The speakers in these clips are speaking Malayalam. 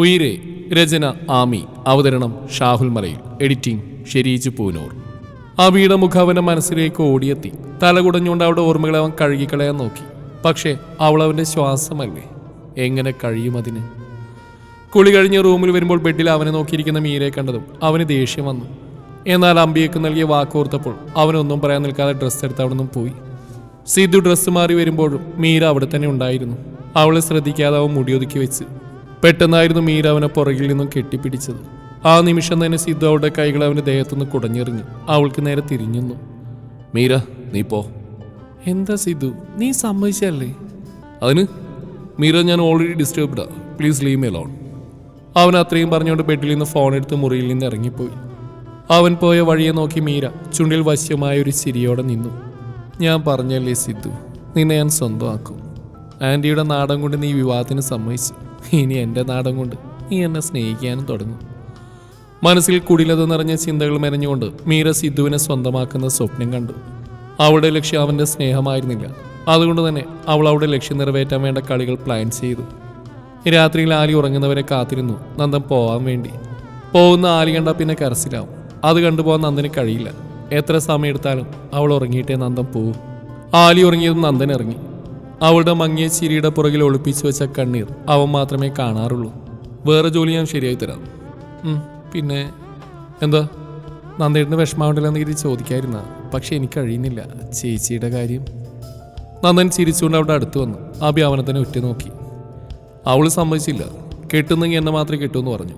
ഉയിരെ രചന ആമി. അവതരണം ഷാഹുൽ മലയിൽ. എഡിറ്റിംഗ് ഷെരീജ് പൂനൂർ. അബിയുടെ മുഖം അവൻ്റെ മനസ്സിലേക്ക് ഓടിയെത്തി. തലകുടഞ്ഞുകൊണ്ട് അവളുടെ ഓർമ്മകളെ അവൻ കഴുകിക്കളയാൻ നോക്കി. പക്ഷേ അവൾ അവൻ്റെ ശ്വാസമല്ലേ, എങ്ങനെ കഴിയും അതിന്? കുളി കഴിഞ്ഞ് റൂമിൽ വരുമ്പോൾ ബെഡിൽ അവനെ നോക്കിയിരിക്കുന്ന മീരയെ കണ്ടതും അവന് ദേഷ്യം വന്നു. എന്നാൽ അമ്പിയക്ക് നൽകിയ വാക്കോർത്തപ്പോൾ അവനൊന്നും പറയാൻ നിൽക്കാതെ ഡ്രസ്സ് എടുത്ത് അവിടെ നിന്നും പോയി. സിദ്ധു ഡ്രസ്സ് മാറി വരുമ്പോഴും മീര അവിടെ തന്നെ ഉണ്ടായിരുന്നു. അവളെ ശ്രദ്ധിക്കാതെ അവൻ മുടിയൊതുക്കി വെച്ച്. പെട്ടെന്നായിരുന്നു മീര അവനെ പുറകിൽ നിന്നും കെട്ടിപ്പിടിച്ചത്. ആ നിമിഷം തന്നെ സിദ്ധു അവളുടെ കൈകൾ അവൻ്റെ ദേഹത്തുനിന്ന് കുടഞ്ഞെറിഞ്ഞു. അവൾക്ക് നേരെ തിരിഞ്ഞു. മീര, നീ പോ. എന്താ സിദ്ധു, നീ സമ്മതിച്ചല്ലേ? അതിന് മീര, ഞാൻ ഓൾറെഡി ഡിസ്റ്റർബ്ഡാ, പ്ലീസ് ലീവ് മീ അലോൺ. അവൻ അത്രയും പറഞ്ഞുകൊണ്ട് ബെഡിൽ നിന്ന് ഫോൺ എടുത്ത് മുറിയിൽ നിന്ന് ഇറങ്ങിപ്പോയി. അവൻ പോയ വഴിയെ നോക്കി മീര ചുണ്ടിൽ വശ്യമായ ഒരു ചിരിയോടെ നിന്നു. ഞാൻ പറഞ്ഞല്ലേ സിദ്ധു, നിന്നെ ഞാൻ സ്വന്തമാക്കും. ആൻറ്റിയുടെ നാടൻ കൊണ്ട് നീ വിവാഹത്തിന് സമ്മതിച്ചു. ഇനി എൻ്റെ നാടൻ കൊണ്ട് നീ എന്നെ സ്നേഹിക്കാനും തുടങ്ങും. മനസ്സിൽ കുടിലത് നിറഞ്ഞ ചിന്തകൾ മെനഞ്ഞുകൊണ്ട് മീര സിദ്ധുവിനെ സ്വന്തമാക്കുന്ന സ്വപ്നം കണ്ടു. അവളുടെ ലക്ഷ്യം അവൻ്റെ സ്നേഹമായിരുന്നില്ല. അതുകൊണ്ട് തന്നെ അവൾ അവളുടെ ലക്ഷ്യം നിറവേറ്റാൻ വേണ്ട കളികൾ പ്ലാൻ ചെയ്തു. രാത്രിയിൽ ആലി ഉറങ്ങുന്നവരെ കാത്തിരുന്നു നന്ദൻ പോവാൻ വേണ്ടി. പോകുന്ന ആലി കണ്ടാൽ പിന്നെ കരച്ചിലാവും. അത് കണ്ടുപോകാൻ നന്ദന് കഴിയില്ല. എത്ര സമയം എടുത്താലും അവൾ ഉറങ്ങിയിട്ടേ നന്ദൻ പോവും. ആലി ഉറങ്ങിയതും നന്ദൻ ഇറങ്ങി. അവളുടെ മങ്ങിയ ചിരിയുടെ പുറകിൽ ഒളിപ്പിച്ചു വെച്ച കണ്ണീർ അവൻ മാത്രമേ കാണാറുള്ളൂ. വേറെ ജോലി ഞാൻ ശരിയായി തരാം. പിന്നെ എന്താ? നന്ദേട്ടിന് വിഷമാവണ്ടല്ലെന്ന് കരുതി ചോദിക്കാതിരുന്ന, പക്ഷെ എനിക്ക് കഴിയുന്നില്ല. ചേച്ചിയുടെ കാര്യം. നന്ദൻ ചിരിച്ചുകൊണ്ട് അവിടെ അടുത്ത് വന്നു. അബി അവനെ തന്നെ ഉറ്റുനോക്കി. അവൾ സമ്മതിച്ചില്ല. കെട്ടുന്നെങ്കിൽ എന്നെ മാത്രമേ കിട്ടുമെന്ന് പറഞ്ഞു.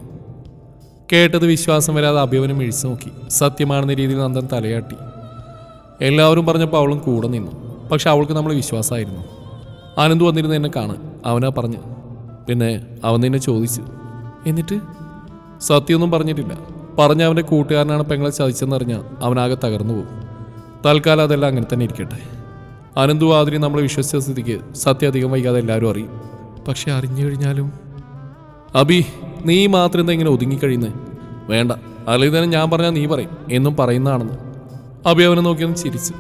കേട്ടത് വിശ്വാസം വരാതെ അബി അവനെ മിഴിച്ചു നോക്കി. സത്യമാണെന്ന രീതിയിൽ നന്ദൻ തലയാട്ടി. എല്ലാവരും പറഞ്ഞപ്പോൾ അവളും കൂടെ നിന്നു. പക്ഷെ അവൾക്ക് നമ്മൾ വിശ്വാസമായിരുന്നു. ആനന്ദ് വന്നിരുന്ന് എന്നെ കാണാൻ അവനാ പറഞ്ഞു. പിന്നെ അവൻ നിന്നെ ചോദിച്ചു. എന്നിട്ട്? സത്യമൊന്നും പറഞ്ഞിട്ടില്ല. പറഞ്ഞ അവൻ്റെ കൂട്ടുകാരനാണ് പെങ്ങളെ ചതിച്ചെന്നറിഞ്ഞാൽ അവനാകെ തകർന്നു പോകും. തൽക്കാലം അതെല്ലാം അങ്ങനെ തന്നെ ഇരിക്കട്ടെ. അനന്തു ആതിരി നമ്മളെ വിശ്വസിച്ച സ്ഥിതിക്ക് സത്യം അധികം വൈകാതെ എല്ലാവരും അറിയും. പക്ഷെ അറിഞ്ഞു കഴിഞ്ഞാലും? അബി, നീ മാത്രം എന്താ ഇങ്ങനെ ഒതുങ്ങിക്കഴിയുന്നത്? വേണ്ട, അല്ലെങ്കിൽ തന്നെ ഞാൻ പറഞ്ഞാൽ നീ പറയും എന്നും പറയുന്നതാണെന്ന്. അബി അവനെ നോക്കിയൊന്ന് ചിരിച്ചു.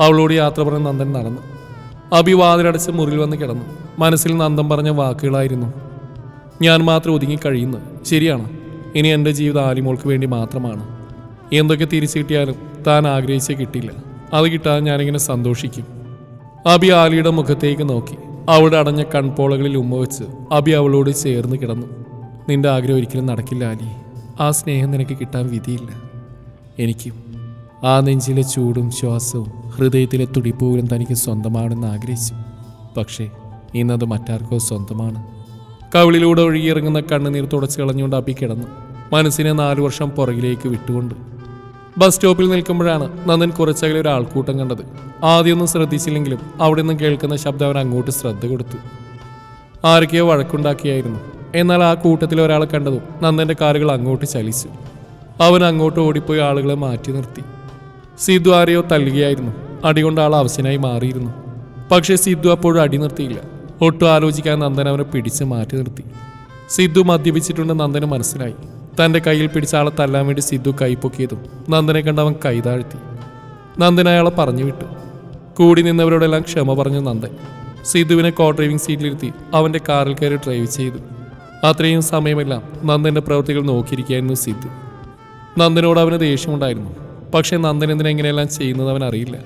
അവളോട് യാത്ര പറഞ്ഞ് നന്ദൻ നടന്നു. അബി വാതിലടച്ച് മുറിയിൽ വന്ന് കിടന്നു. മനസ്സിൽ നന്ദൻ പറഞ്ഞ വാക്കുകളായിരുന്നു. ഞാൻ മാത്രം ഒതുങ്ങിക്കഴിയുന്നു. ശരിയാണ്. ഇനി എൻ്റെ ജീവിതം ആലിമോൾക്ക് വേണ്ടി മാത്രമാണ്. എന്തൊക്കെ തിരിച്ചു കിട്ടിയാലും താൻ ആഗ്രഹിച്ചേ കിട്ടില്ല. അത് കിട്ടാതെ ഞാനിങ്ങനെ സന്തോഷിക്കും. അബി ആലിയുടെ മുഖത്തേക്ക് നോക്കി. അവളുടെ അടഞ്ഞ കൺപോളകളിൽ ഉമ്മ വെച്ച് അബി അവളോട് ചേർന്ന് കിടന്നു. നിന്റെ ആഗ്രഹം ഒരിക്കലും നടക്കില്ല ആലി. ആ സ്നേഹം നിനക്ക് കിട്ടാൻ വിധിയില്ല. എനിക്കും ആ നെഞ്ചിലെ ചൂടും ശ്വാസവും ഹൃദയത്തിലെ തുടിപ്പൂരും തനിക്ക് സ്വന്തമാണെന്ന് ആഗ്രഹിച്ചു. പക്ഷേ ഇന്നത് മറ്റാർക്കോ സ്വന്തമാണ്. കവിളിലൂടെ ഒഴുകിയിറങ്ങുന്ന കണ്ണുനീർ തുടച്ച് കളഞ്ഞുകൊണ്ട് അബി കിടന്നു. മനസ്സിനെ 4 വർഷം പുറകിലേക്ക് വിട്ടുകൊണ്ട്. ബസ് സ്റ്റോപ്പിൽ നിൽക്കുമ്പോഴാണ് നന്ദൻ കുറച്ചകലെ ഒരു ആൾക്കൂട്ടം കണ്ടത്. ആദ്യമൊന്നും ശ്രദ്ധിച്ചില്ലെങ്കിലും അവിടെ നിന്ന് കേൾക്കുന്ന ശബ്ദം അവൻ അങ്ങോട്ട് ശ്രദ്ധ കൊടുത്തു. ആരൊക്കെയോ വഴക്കുണ്ടാക്കിയായിരുന്നു. എന്നാൽ ആ കൂട്ടത്തിൽ ഒരാളെ കണ്ടതും നന്ദൻ്റെ കാലുകൾ അങ്ങോട്ട് ചലിച്ചു. അവൻ അങ്ങോട്ട് ഓടിപ്പോയി ആളുകളെ മാറ്റി നിർത്തി. സിദ്ധു ആരെയോ തല്ലുകയായിരുന്നു. അടികൊണ്ട് ആൾ അവശനായി മാറിയിരുന്നു. പക്ഷേ സിദ്ധു അപ്പോഴും അടി നിർത്തിയില്ല. ഒട്ടും ആലോചിക്കാൻ നന്ദൻ അവനെ പിടിച്ച് മാറ്റി നിർത്തി. സിദ്ധു മദ്യപിച്ചിട്ടുണ്ട് നന്ദന് മനസ്സിലായി. തൻ്റെ കയ്യിൽ പിടിച്ച ആളെ തല്ലാൻ വേണ്ടി സിദ്ധു കൈപ്പൊക്കിയതും നന്ദനെ കണ്ട് അവൻ കൈ താഴ്ത്തി. നന്ദൻ അയാളെ പറഞ്ഞു വിട്ടു. കൂടി നിന്നവരോടെല്ലാം ക്ഷമ പറഞ്ഞു നന്ദൻ. സിദ്ധുവിനെ കോ ഡ്രൈവിംഗ് സീറ്റിലിരുത്തി അവൻ്റെ കാറിൽ കയറി ഡ്രൈവ് ചെയ്തു. അത്രയും സമയമെല്ലാം നന്ദൻ്റെ പ്രവൃത്തികൾ നോക്കിയിരിക്കുകയായിരുന്നു സിദ്ധു. നന്ദനോട് അവന് ദേഷ്യമുണ്ടായിരുന്നു. പക്ഷേ നന്ദൻ എന്തിനെങ്ങനെയെല്ലാം ചെയ്യുന്നത് അവൻ അറിയില്ല.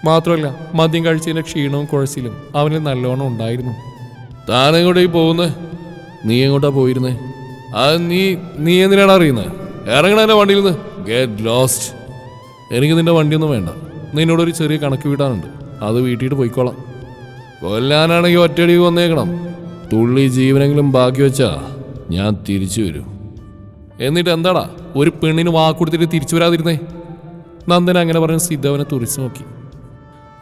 മാത്രമല്ല മദ്യം കഴിച്ചതിൻ്റെ ക്ഷീണവും കുഴച്ചിലും അവനിൽ നല്ലോണം ഉണ്ടായിരുന്നു. താനെങ്ങോട്ടേക്ക് പോകുന്നത്? നീ എങ്ങോട്ടാ പോയിരുന്നേ? അത് നീ എന്തിനാണ് അറിയുന്നത്? ഇറങ്ങണ എൻ്റെ വണ്ടിയിൽ നിന്ന്. Get lost. എനിക്ക് നിൻ്റെ വണ്ടിയൊന്നും വേണ്ട. നിന്നോടൊരു ചെറിയ കണക്ക് വീട്ടാനുണ്ട്. അത് വീട്ടിയിട്ട് പോയിക്കോളാം. കൊല്ലാനാണെങ്കിൽ ഒറ്റയടിക്ക് വന്നേക്കണം. തുള്ളി ജീവനെങ്കിലും ബാക്കി വെച്ചാ ഞാൻ തിരിച്ചു വരും. എന്നിട്ട് എന്താടാ ഒരു പെണ്ണിന് വാക്കുകൊടുത്തിട്ട് തിരിച്ചു വരാതിരുന്നേ? നന്ദൻ അങ്ങനെ പറഞ്ഞ് സിദ്ധു അവനെ തുറിച്ചു നോക്കി.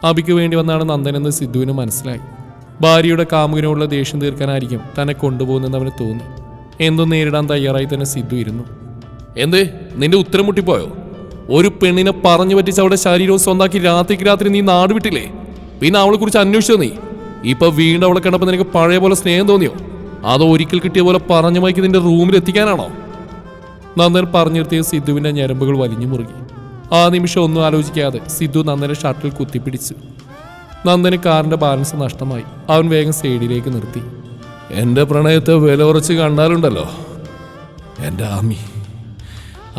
അബിക്ക് വേണ്ടി വന്നാണ് നന്ദനെന്ന് സിദ്ധുവിന് മനസ്സിലായി. ഭാര്യയുടെ കാമുകനോടുള്ള ദേഷ്യം തീർക്കാനായിരിക്കും തന്നെ കൊണ്ടുപോകുന്നെന്ന് അവന് തോന്നി. എന്തും നേരിടാൻ തയ്യാറായി തന്നെ സിദ്ധു ഇരുന്നു. എന്തേ നിന്റെ ഉത്തരം മുട്ടിപ്പോയോ? ഒരു പെണ്ണിനെ പറഞ്ഞു പറ്റിച്ച് അവളുടെ ശരീരവും സ്വന്താക്കി രാത്രിക്ക് രാത്രി നീ നാട് വിട്ടില്ലേ? പിന്നെ അവളെ കുറിച്ച് അന്വേഷിച്ചോ നീ? ഇപ്പൊ വീണ്ടും അവളെ കണ്ടപ്പോൾ നിനക്ക് പഴയ പോലെ സ്നേഹം തോന്നിയോ? അതോ ഒരിക്കൽ കിട്ടിയ പോലെ പറഞ്ഞു മയക്കി നിന്റെ റൂമിൽ എത്തിക്കാനാണോ? നന്ദൻ പറഞ്ഞു നിർത്തിയ സിദ്ധുവിന്റെ ഞരമ്പുകൾ വലിഞ്ഞു മുറുകി. ആ നിമിഷം ഒന്നും ആലോചിക്കാതെ സിദ്ധു നന്ദനെ ഷർട്ടിൽ കുത്തിപ്പിടിച്ചു. നന്ദന് കാറിന്റെ ബാലൻസ് നഷ്ടമായി. അവൻ വേഗം സൈഡിലേക്ക് നിർത്തി. എൻ്റെ പ്രണയത്തെ വില കുറച്ച് കണ്ടാലുണ്ടല്ലോ എൻ്റെ ആമി.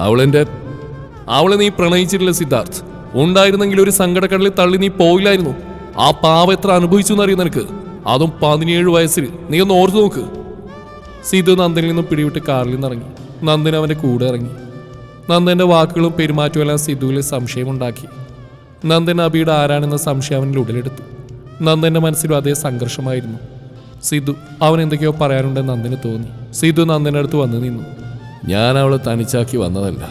അവളെ നീ പ്രണയിച്ചിട്ടില്ല സിദ്ധാർത്ഥ്. ഉണ്ടായിരുന്നെങ്കിൽ ഒരു സങ്കടക്കടലിൽ തള്ളി നീ പോയില്ലായിരുന്നു. ആ പാവ എത്ര അനുഭവിച്ചു എന്നറിയും നിനക്ക്. അതും 17 വയസ്സിൽ. നീ ഒന്ന് ഓർത്തു നോക്ക്. സിദ്ധു നന്ദനിൽ നിന്നും പിടിവിട്ട് കാറിൽ നിന്ന് ഇറങ്ങി. നന്ദൻ അവൻ്റെ കൂടെ ഇറങ്ങി. നന്ദൻ്റെ വാക്കുകളും പെരുമാറ്റവും എല്ലാം സിദ്ധുവിൽ സംശയമുണ്ടാക്കി. നന്ദൻ അബിയുടെ ആരാണെന്ന സംശയം അവനിൽ ഉടലെടുത്തു. നന്ദൻ്റെ മനസ്സിലും അതേ സംഘർഷമായിരുന്നു. സിദ്ധു അവൻ എന്തൊക്കെയോ പറയാനുണ്ടെന്ന് നന്ദന് തോന്നി. സിദ്ധു നന്ദൻ്റെ അടുത്ത് വന്നു നിന്നു. ഞാൻ അവളെ തനിച്ചാക്കി വന്നതല്ല.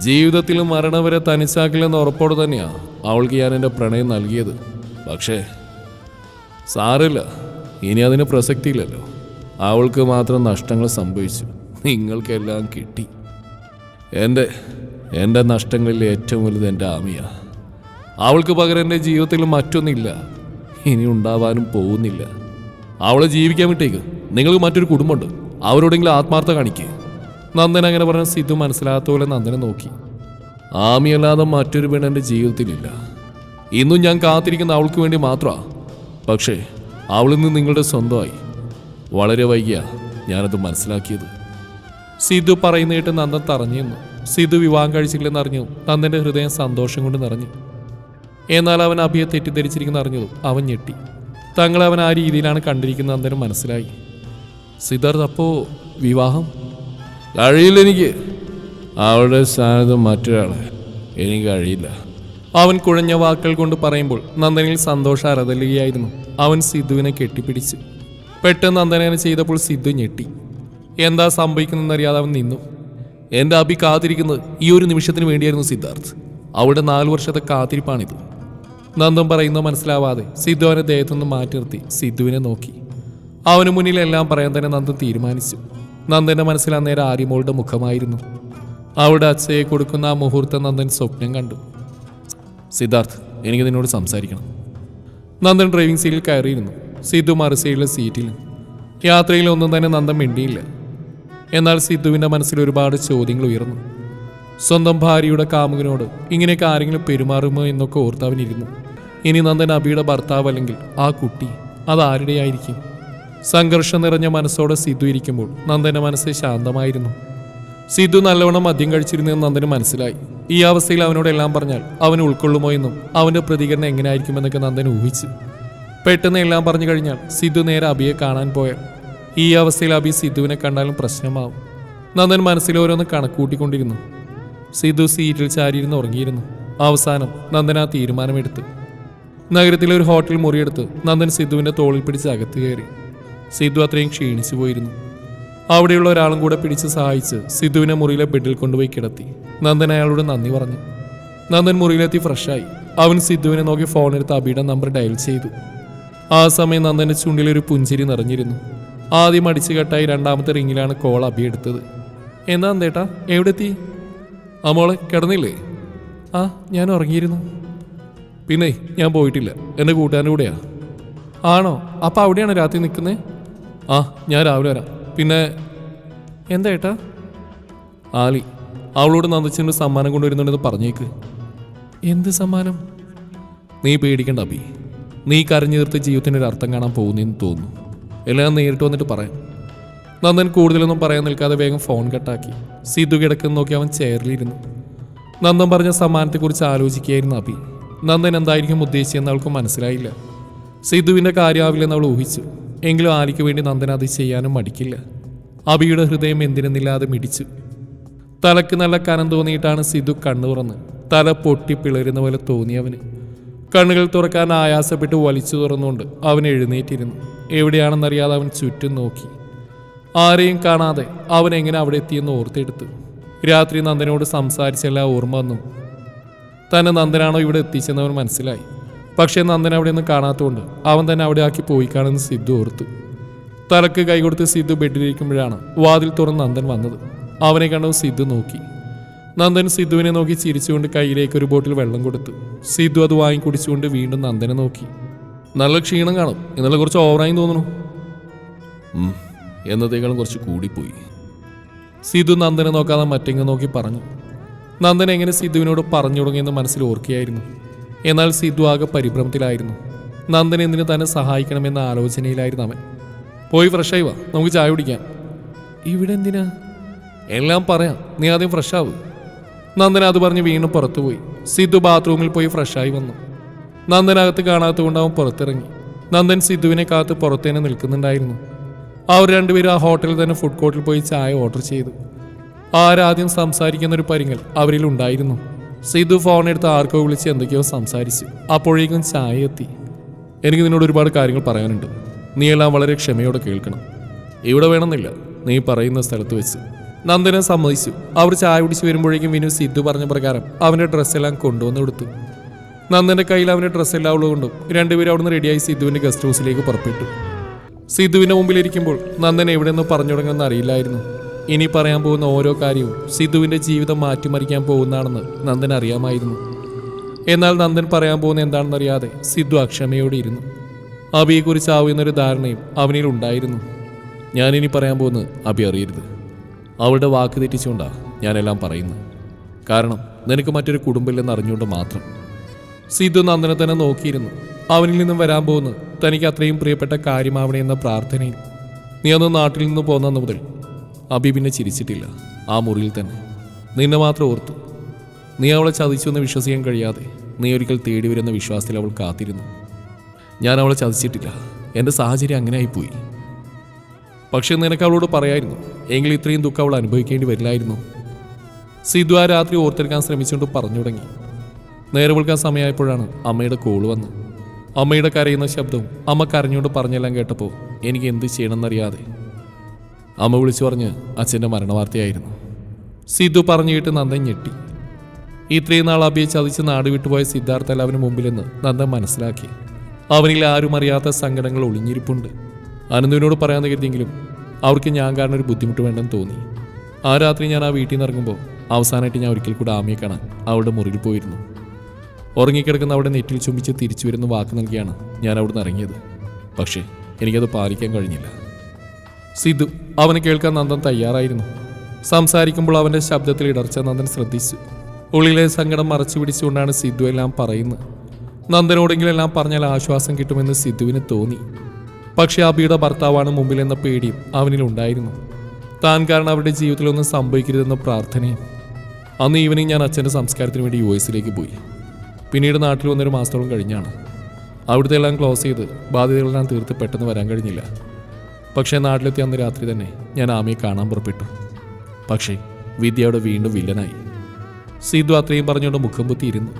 ജീവിതത്തിൽ മരണം വരെ തനിച്ചാക്കില്ലെന്ന് ഉറപ്പോടെ തന്നെയാണ് അവൾക്ക് ഞാൻ എൻ്റെ പ്രണയം നൽകിയത്. പക്ഷേ സാറില്ല, ഇനി അതിന് പ്രസക്തിയില്ലല്ലോ. അവൾക്ക് മാത്രം നഷ്ടങ്ങൾ സംഭവിച്ചു, നിങ്ങൾക്കെല്ലാം കിട്ടി. എൻ്റെ നഷ്ടങ്ങളിൽ ഏറ്റവും വലുത് എൻ്റെ ആമിയാണ്. അവൾക്ക് പകരം എൻ്റെ ജീവിതത്തിൽ മറ്റൊന്നില്ല, ഇനി ഉണ്ടാവാനും പോകുന്നില്ല. അവളെ ജീവിക്കാൻ വിട്ടേക്ക്. നിങ്ങൾക്ക് മറ്റൊരു കുടുംബമുണ്ട്, അവരോടെങ്കിലും ആത്മാർത്ഥ കാണിക്കുക. നന്ദൻ അങ്ങനെ പറഞ്ഞ സിദ്ധു മനസ്സിലാകാത്ത പോലെ നന്ദനെ നോക്കി. ആമിയല്ലാതെ മറ്റൊരു പെണ്ണ് എൻ്റെ ജീവിതത്തിലില്ല. ഇന്നും ഞാൻ കാത്തിരിക്കുന്ന അവൾക്ക് വേണ്ടി മാത്രമാണ്. പക്ഷേ അവളിൽ നിന്ന് നിങ്ങളുടെ സ്വന്തമായി. വളരെ വൈകിയ ഞാനത് മനസ്സിലാക്കിയത്. സിദ്ധു പറയുന്ന കേട്ട് നന്ദൻ തറഞ്ഞു നിന്നു. സിദ്ധു വിവാഹം കഴിച്ചില്ലെന്ന് അറിഞ്ഞതും നന്ദൻ്റെ ഹൃദയം സന്തോഷം കൊണ്ട് നിറഞ്ഞു. എന്നാൽ അവൻ അഭിയെ തെറ്റിദ്ധരിച്ചിരിക്കുന്ന അറിഞ്ഞതും അവൻ ഞെട്ടി. തങ്ങളെ അവൻ ആ രീതിയിലാണ് കണ്ടിരിക്കുന്നത് നന്ദന് മനസ്സിലായി. സിദ്ധാർത്ഥ്, അപ്പോൾ വിവാഹം കഴിയില്ലെനിക്ക്. അവളുടെ സ്ഥാനത്ത് മറ്റൊരാളെ എനിക്ക് കഴിയില്ല. അവൻ കുഴഞ്ഞ വാക്കുകൾ കൊണ്ട് പറയുമ്പോൾ നന്ദനിൽ സന്തോഷം അരതല്ലുകയായിരുന്നു. അവൻ സിദ്ധുവിനെ കെട്ടിപ്പിടിച്ചു. പെട്ടെന്ന് നന്ദനെ ചെയ്തപ്പോൾ സിദ്ധു ഞെട്ടി. എന്താ സംഭവിക്കുന്നതെന്നറിയാതെ അവൻ നിന്നു. എൻ്റെ അഭി കാത്തിരിക്കുന്നത് ഈ ഒരു നിമിഷത്തിന് വേണ്ടിയായിരുന്നു സിദ്ധാർത്ഥ്. അവളുടെ 4 വർഷത്തെ കാത്തിരിപ്പാണിത്. നന്ദൻ പറയുന്നത് മനസ്സിലാവാതെ സിദ്ധു അവനെ ദേഹത്തുനിന്ന് മാറ്റി നിർത്തി സിദ്ധുവിനെ നോക്കി. അവന് മുന്നിൽ എല്ലാം പറയാൻ തന്നെ നന്ദൻ തീരുമാനിച്ചു. നന്ദൻ്റെ മനസ്സിൽ അന്നേരം ആര്യമോളുടെ മുഖമായിരുന്നു. അവിടെ അച്ഛയെ കൊടുക്കുന്ന ആ മുഹൂർത്തം നന്ദൻ സ്വപ്നം കണ്ടു. സിദ്ധാർത്ഥ്, എനിക്ക് നിന്നോട് സംസാരിക്കണം. നന്ദൻ ഡ്രൈവിംഗ് സീറ്റിൽ കയറിയിരുന്നു. സിദ്ധു മറുസൈഡിലെ സീറ്റിലും. യാത്രയിൽ ഒന്നും തന്നെ നന്ദൻ മിണ്ടിയില്ല. എന്നാൽ സിദ്ധുവിൻ്റെ മനസ്സിൽ ഒരുപാട് ചോദ്യങ്ങൾ ഉയർന്നു. സ്വന്തം ഭാര്യയുടെ കാമുകനോട് ഇങ്ങനെയൊക്കെ ആരെങ്കിലും പെരുമാറുമോ എന്നൊക്കെ ഓർത്തവനിരുന്നു. ഇനി നന്ദൻ അബിയുടെ ഭർത്താവ് അല്ലെങ്കിൽ ആ കുട്ടി അതാരുടെയായിരിക്കും? സംഘർഷം നിറഞ്ഞ മനസ്സോടെ സിദ്ധു ഇരിക്കുമ്പോൾ നന്ദൻ്റെ മനസ്സ് ശാന്തമായിരുന്നു. സിദ്ധു നല്ലവണ്ണം മദ്യം കഴിച്ചിരുന്നെന്ന് നന്ദന് മനസ്സിലായി. ഈ അവസ്ഥയിൽ അവനോടെല്ലാം പറഞ്ഞാൽ അവൻ ഉൾക്കൊള്ളുമോ എന്നും അവൻ്റെ പ്രതികരണം എങ്ങനെയായിരിക്കുമെന്നൊക്കെ നന്ദൻ ഊഹിച്ചു. പെട്ടെന്ന് എല്ലാം പറഞ്ഞു കഴിഞ്ഞാൽ സിദ്ധു നേരെ അബിയെ കാണാൻ പോയാൽ ഈ അവസ്ഥയിൽ അബി സിദ്ധുവിനെ കണ്ടാലും പ്രശ്നമാവും. നന്ദൻ മനസ്സിൽ ഓരോന്ന് കണക്കൂട്ടിക്കൊണ്ടിരുന്നു. സിദ്ധു സീറ്റിൽ ചാരിയിരുന്ന് ഉറങ്ങിയിരുന്നു. അവസാനം നന്ദൻ ആ തീരുമാനമെടുത്തു. നഗരത്തിലെ ഒരു ഹോട്ടൽ മുറിയെടുത്ത് നന്ദൻ സിദ്ധുവിൻ്റെ തോളിൽ പിടിച്ച് അകത്ത് കയറി. സിദ്ധു അത്രയും ക്ഷീണിച്ചു പോയിരുന്നു. അവിടെയുള്ള ഒരാളും കൂടെ പിടിച്ച് സഹായിച്ച് സിദ്ധുവിനെ മുറിയിലെ ബെഡിൽ കൊണ്ടുപോയി കിടത്തി. നന്ദൻ അയാളോട് നന്ദി പറഞ്ഞു. നന്ദൻ മുറിയിലെത്തി ഫ്രഷായി. അവൻ സിദ്ധുവിനെ നോക്കി ഫോണെടുത്ത് അബിയുടെ നമ്പർ ഡയൽ ചെയ്തു. ആ സമയം നന്ദൻ്റെ ചുണ്ടിലൊരു പുഞ്ചിരി നിറഞ്ഞിരുന്നു. ആദ്യം അടിച്ചു കെട്ടായി 2ാമത്തെ റിങ്ങിലാണ് കോൾ അബി എടുത്തത്. എന്താ എന്തേട്ടാ, എവിടെ എത്തി? ആ മോളെ, കിടന്നില്ലേ? ആ, ഞാൻ ഉറങ്ങിയിരുന്നു. പിന്നെ ഞാൻ പോയിട്ടില്ല, എൻ്റെ കൂട്ടുകാരൻ്റെ കൂടെയാ. ആണോ? അപ്പം അവിടെയാണ് രാത്രി നിൽക്കുന്നത്? ആ, ഞാൻ രാവിലെ വരാം. പിന്നെ എന്താ ഏട്ടാ? ആലി അവളോട് നന്ദിച്ചിട്ട് സമ്മാനം കൊണ്ടുവരുന്നുണ്ടെന്ന് പറഞ്ഞേക്ക്. എന്ത് സമ്മാനം? നീ പേടിക്കണ്ട അബി. നീ കരഞ്ഞു തീർത്ത് ജീവിതത്തിനൊരു അർത്ഥം കാണാൻ പോകുന്നെന്ന് തോന്നുന്നു. എല്ലാം നേരിട്ട് വന്നിട്ട് പറയാം. നന്ദൻ കൂടുതലൊന്നും പറയാൻ നിൽക്കാതെ വേഗം ഫോൺ കട്ടാക്കി. സിദ്ധു കിടക്കുന്ന നോക്കി അവൻ ചെയറിലിരുന്നു. നന്ദൻ പറഞ്ഞ സമ്മാനത്തെക്കുറിച്ച് ആലോചിക്കുകയായിരുന്നു അബി. നന്ദൻ എന്തായിരിക്കും ഉദ്ദേശിച്ചെന്ന് അവൾക്ക് മനസ്സിലായില്ല. സിദ്ധുവിൻ്റെ കാര്യമാവില്ലെന്ന് അവൾ ഊഹിച്ചു. എങ്കിലും ആലിക്ക് വേണ്ടി നന്ദൻ അത് ചെയ്യാനും മടിക്കില്ല. അബിയുടെ ഹൃദയം എന്തിനെന്നില്ലാതെ മിടിച്ചു. തലക്ക് നല്ല കനം തോന്നിയിട്ടാണ് സിദ്ധു കണ്ണു തുറന്ന്. തല പൊട്ടി പിളരുന്ന പോലെ തോന്നിയവന്. കണ്ണുകൾ തുറക്കാൻ ആയാസപ്പെട്ട് വലിച്ചു തുറന്നുകൊണ്ട് അവൻ എഴുന്നേറ്റിരുന്നു. എവിടെയാണെന്നറിയാതെ അവൻ ചുറ്റും നോക്കി. ആരെയും കാണാതെ അവൻ എങ്ങനെ അവിടെ എത്തിയെന്ന് ഓർത്തെടുത്തു. രാത്രി നന്ദനോട് സംസാരിച്ചെല്ലാം ഓർമ്മ വന്നു. തന്നെ നന്ദനാണോ ഇവിടെ എത്തിച്ചെന്നവൻ മനസ്സിലായി. പക്ഷേ നന്ദൻ അവിടെ നിന്ന് കാണാത്തതുകൊണ്ട് അവൻ തന്നെ അവിടെ ആക്കി പോയി കാണുന്ന സിദ്ധു ഓർത്തു. തലക്ക് കൈകൊടുത്ത് സിദ്ധു ബെഡിലിരിക്കുമ്പോഴാണ് വാതിൽ തുറന്ന് നന്ദൻ വന്നത്. അവനെ കണ്ടു സിദ്ധു നോക്കി. നന്ദൻ സിദ്ധുവിനെ നോക്കി ചിരിച്ചുകൊണ്ട് കയ്യിലേക്ക് ഒരു ബോട്ടിൽ വെള്ളം കൊടുത്തു. സിദ്ധു അത് വാങ്ങി കുടിച്ചുകൊണ്ട് വീണ്ടും നന്ദനെ നോക്കി. നല്ല ക്ഷീണം കാണും, ഇന്നലെ കുറച്ച് ഓവറായി തോന്നുന്നു. എന്നതേക്കാളും കുറച്ച് കൂടിപ്പോയി. സിദ്ധു നന്ദനെ നോക്കാതെ മറ്റെങ്ങ് നോക്കി പറഞ്ഞു. നന്ദൻ എങ്ങനെ സിദ്ധുവിനോട് പറഞ്ഞു തുടങ്ങിയെന്ന് മനസ്സിൽ ഓർക്കുകയായിരുന്നു. എന്നാൽ സിദ്ധു ആകെ പരിഭ്രമത്തിലായിരുന്നു. നന്ദൻ എന്തിനു തന്നെ സഹായിക്കണമെന്ന ആലോചനയിലായിരുന്നു അവൻ. പോയി ഫ്രഷായി വാ, നമുക്ക് ചായ കുടിക്കാം. ഇവിടെ എന്തിനാ? എല്ലാം പറയാം, നീ ആദ്യം ഫ്രഷാവ്. നന്ദൻ അത് പറഞ്ഞ് വീണ്ടും പുറത്തുപോയി. സിദ്ധു ബാത്റൂമിൽ പോയി ഫ്രഷായി വന്നു. നന്ദനകത്ത് കാണാത്തതുകൊണ്ട് അവൻ പുറത്തിറങ്ങി. നന്ദൻ സിദ്ധുവിനെ കാത്ത് പുറത്തേനെ നിൽക്കുന്നുണ്ടായിരുന്നു. അവർ രണ്ടുപേരും ആ ഹോട്ടലിൽ തന്നെ ഫുഡ് കോർട്ടിൽ പോയി ചായ ഓർഡർ ചെയ്തു. ആരാദ്യം സംസാരിക്കുന്നൊരു പരിങ്ങൽ അവരിൽ ഉണ്ടായിരുന്നു. സിദ്ധു ഫോണെടുത്ത് ആർക്കോ വിളിച്ച് എന്തൊക്കെയോ സംസാരിച്ചു. അപ്പോഴേക്കും ചായ എത്തി. എനിക്ക് നിന്നോട് ഒരുപാട് കാര്യങ്ങൾ പറയാനുണ്ട്. നീ എല്ലാം വളരെ ക്ഷമയോടെ കേൾക്കണം. ഇവിടെ വേണമെന്നില്ല, നീ പറയുന്ന സ്ഥലത്ത് വെച്ച്. നന്ദനെ സമ്മതിച്ചു. അവർ ചായ കുടിച്ച് വരുമ്പോഴേക്കും വിനു സിദ്ധു പറഞ്ഞ പ്രകാരം അവൻ്റെ ഡ്രസ്സെല്ലാം കൊണ്ടുവന്ന് കൊടുത്തു. നന്ദൻ്റെ കയ്യിൽ അവൻ്റെ ഡ്രസ്സെല്ലാം ഉള്ളതുകൊണ്ടും രണ്ടുപേരും അവിടുന്ന് റെഡിയായി സിദ്ധുവിൻ്റെ ഗസ്റ്റ് ഹൗസിലേക്ക് പുറപ്പെട്ടു. സിദ്ധുവിൻ്റെ മുമ്പിലിരിക്കുമ്പോൾ നന്ദൻ എവിടെ നിന്ന് പറഞ്ഞു തുടങ്ങുമെന്ന് അറിയില്ലായിരുന്നു. ഇനി പറയാൻ പോകുന്ന ഓരോ കാര്യവും സിദ്ധുവിൻ്റെ ജീവിതം മാറ്റിമറിക്കാൻ പോകുന്നതാണെന്ന് നന്ദൻ അറിയാമായിരുന്നു. എന്നാൽ നന്ദൻ പറയാൻ പോകുന്ന എന്താണെന്നറിയാതെ സിദ്ധു അക്ഷമയോടെ ഇരുന്നു. അബിയെക്കുറിച്ച് ആവുന്നൊരു ധാരണയും അവനിൽ ഉണ്ടായിരുന്നു. ഞാനിനി പറയാൻ പോകുന്നത് അബി അറിയരുത്. അവളുടെ വാക്ക് തെറ്റിച്ചുകൊണ്ടാണ് ഞാനെല്ലാം പറയുന്നത്. കാരണം നിനക്ക് മറ്റൊരു കുടുംബമില്ലെന്ന് അറിഞ്ഞുകൊണ്ട് മാത്രം. സിദ്ധു നന്ദനെ തന്നെ നോക്കിയിരുന്നു. അവനിൽ നിന്നും വരാൻ പോകുന്നു തനിക്ക് അത്രയും പ്രിയപ്പെട്ട കാര്യമാവണേ എന്ന പ്രാർത്ഥനയിൽ. നീ അന്ന് നാട്ടിൽ നിന്ന് പോന്നു മുതൽ അബി പിന്നെ ചിരിച്ചിട്ടില്ല. ആ മുറിയിൽ തന്നെ നിന്നെ മാത്രം ഓർത്തു. നീ അവളെ ചതിച്ചു എന്ന് വിശ്വസിക്കാൻ കഴിയാതെ നീ ഒരിക്കൽ തേടി വരുന്ന വിശ്വാസത്തിൽ അവൾ കാത്തിരുന്നു. ഞാൻ അവളെ ചതിച്ചിട്ടില്ല, എൻ്റെ സാഹചര്യം അങ്ങനെ ആയിപ്പോയി. പക്ഷെ നിനക്ക് അവളോട് പറയായിരുന്നു, എങ്കിൽ ഇത്രയും ദുഃഖം അവൾ അനുഭവിക്കേണ്ടി വരില്ലായിരുന്നു. സിദ്ധു ആ രാത്രി ഓർത്തെടുക്കാൻ ശ്രമിച്ചുകൊണ്ട് പറഞ്ഞു തുടങ്ങി. നേരെ വിളിക്കാൻ സമയമായപ്പോഴാണ് അമ്മയുടെ കോള് വന്ന്. അമ്മയുടെ കരയുന്ന ശബ്ദവും അമ്മ കരഞ്ഞുകൊണ്ട് പറഞ്ഞെല്ലാം കേട്ടപ്പോൾ എനിക്ക് എന്ത് ചെയ്യണമെന്നറിയാതെ അമ്മ വിളിച്ചു പറഞ്ഞ് അച്ഛൻ്റെ മരണവാർത്തയായിരുന്നു. സിദ്ധു പറഞ്ഞു കേട്ട് നന്ദൻ ഞെട്ടി. ഇത്രയും നാൾ അബിയെ ചതിച്ച് നാട് വിട്ടുപോയ സിദ്ധാർത്ഥ എല്ലാവരും മുമ്പിലെന്ന് നന്ദൻ മനസ്സിലാക്കി. അവനിൽ ആരും അറിയാത്ത സങ്കടങ്ങൾ ഒളിഞ്ഞിരിപ്പുണ്ട്. അനന്തുവിനോട് പറയാൻ കരുതിയെങ്കിലും അവർക്ക് ഞാൻ കാരണം ഒരു ബുദ്ധിമുട്ട് വേണ്ടെന്ന് തോന്നി. ആ രാത്രി ഞാൻ ആ വീട്ടിൽ നിന്ന് ഇറങ്ങുമ്പോൾ അവസാനമായിട്ട് ഞാൻ ഒരിക്കൽ കൂടെ ആമിയെ കാണാൻ അവളുടെ മുറിയിൽ പോയിരുന്നു. ഉറങ്ങിക്കിടക്കുന്ന അവിടെ നെറ്റിൽ ചുംബിച്ച് തിരിച്ചു വരുന്ന വാക്ക് നൽകിയാണ് ഞാൻ അവിടുന്ന് ഇറങ്ങിയത്. പക്ഷേ എനിക്കത് പാലിക്കാൻ കഴിഞ്ഞില്ല. സിദ്ധു അവനെ കേൾക്കാൻ നന്ദൻ തയ്യാറായിരുന്നു. സംസാരിക്കുമ്പോൾ അവൻ്റെ ശബ്ദത്തിൽ ഇടർച്ച നന്ദൻ ശ്രദ്ധിച്ചു. ഉള്ളിലെ സങ്കടം മറച്ചു പിടിച്ചുകൊണ്ടാണ് സിദ്ധു എല്ലാം പറയുന്നത്. നന്ദനോടെങ്കിലും എല്ലാം പറഞ്ഞാൽ ആശ്വാസം കിട്ടുമെന്ന് സിദ്ധുവിന് തോന്നി. പക്ഷേ അബിയുടെ ഭർത്താവാണ് മുമ്പിലെന്ന പേടിയും അവനിലുണ്ടായിരുന്നു. താൻ കാരണം അവരുടെ ജീവിതത്തിലൊന്നും സംഭവിക്കരുതെന്ന പ്രാർത്ഥനയും. അന്ന് ഈവനിങ് ഞാൻ അച്ഛൻ്റെ സംസ്കാരത്തിന് വേണ്ടി US പോയി. പിന്നീട് നാട്ടിൽ വന്നൊരു മാസത്തോളം കഴിഞ്ഞാണ്. അവിടുത്തെ എല്ലാം ക്ലോസ് ചെയ്ത് ബാധ്യതകളെല്ലാം തീർത്ത് പെട്ടെന്ന് വരാൻ കഴിഞ്ഞില്ല. പക്ഷേ നാട്ടിലെത്തി അന്ന് രാത്രി തന്നെ ഞാൻ ആമിയെ കാണാൻ പുറപ്പെട്ടു. പക്ഷേ വിദ്യയുടെ വീണ്ടും വില്ലനായി. സിദ്ധു അത്രയും പറഞ്ഞുകൊണ്ട് മുഖം പൊത്തിയിരുന്നു.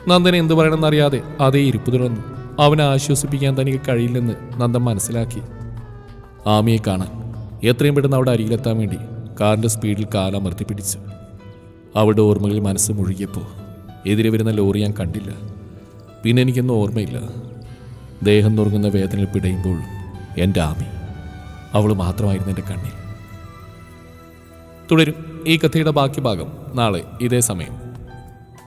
നന്ദൻ എന്തു പറയണമെന്നറിയാതെ അതേ ഇരിപ്പ് തുടർന്നു. അവനെ ആശ്വസിപ്പിക്കാൻ തനിക്ക് കഴിയില്ലെന്ന് നന്ദൻ മനസ്സിലാക്കി. ആമിയെ കാണാൻ എത്രയും പെട്ടെന്ന് അവിടെ അരികിലെത്താൻ വേണ്ടി കാറിൻ്റെ സ്പീഡിൽ കാലമർത്തി പിടിച്ചു. അവളുടെ ഓർമ്മകളിൽ മനസ്സ് മുഴുകിയപ്പോൾ എതിരെ വരുന്ന ലോറി ഞാൻ കണ്ടില്ല. പിന്നെ എനിക്കൊന്നും ഓർമ്മയില്ല. ദേഹം നുറുങ്ങുന്ന വേദനയിൽ പിടയുമ്പോഴും എൻ്റെ ആമി, അവൾ മാത്രമായിരുന്നു എൻ്റെ കണ്ണിൽ. തുടരും ഈ കഥയുടെ ബാക്കി ഭാഗം നാളെ ഇതേ സമയം.